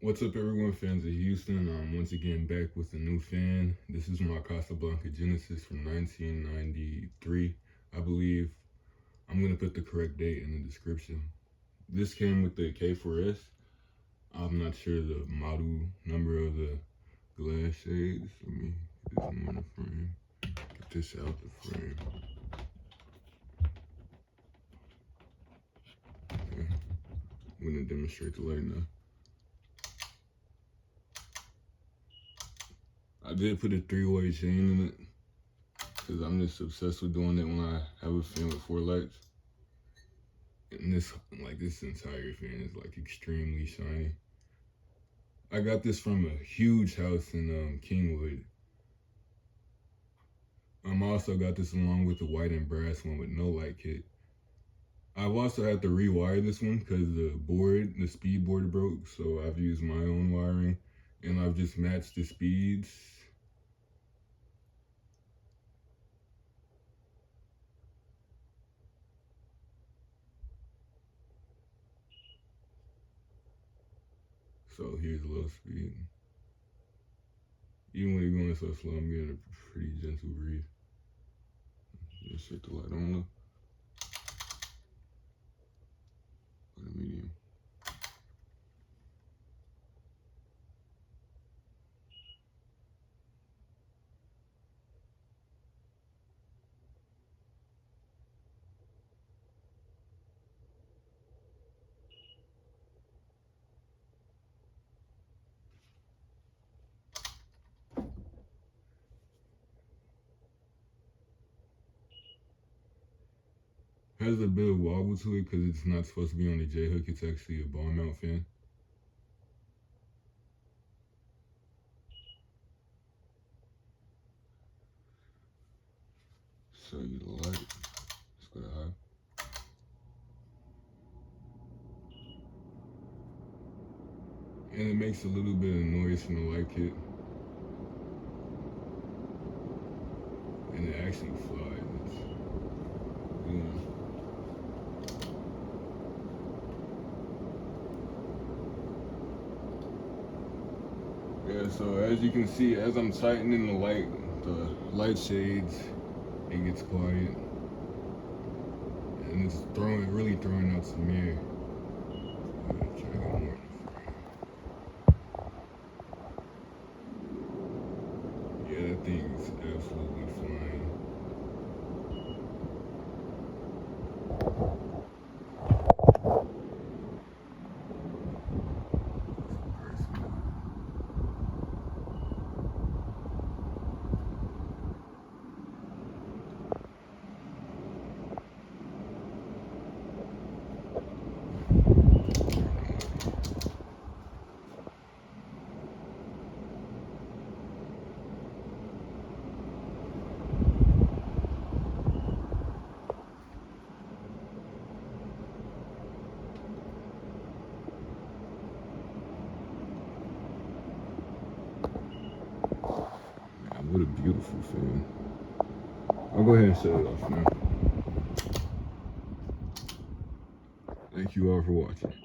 What's up, everyone, fans of Houston? I'm once again back with a new fan. This is my Casablanca Genesis from 1993, I believe. I'm going to put the correct date in the description. This came with the K4S. I'm not sure the model number of the glass shades. Let me get this one in the frame. Get this out the frame. Okay. I'm going to demonstrate the light now. I did put a 3-way chain in it because I'm just obsessed with doing it when I have a fan with 4 lights. And this entire fan is like extremely shiny. I got this from a huge house in Kingwood. I also got this along with the white and brass one with no light kit. I've also had to rewire this one because the speed board broke. So I've used my own wiring and I've just matched the speeds. So here's low speed. Even when you're going so slow, I'm getting a pretty gentle breeze. Just shut the light on low. Put a medium. Has a bit of wobble to it because it's not supposed to be on the J hook. It's actually a ball mount fan. Show you the light. Let's go to high. And it makes a little bit of noise from the light kit. And it actually flies. Yeah, so as you can see, as I'm tightening the light shades, it gets quiet. And it's really throwing out some air. Try to get more. Yeah, that thing's absolutely flying. What a beautiful fan. I'll go ahead and shut it off now. Thank you all for watching.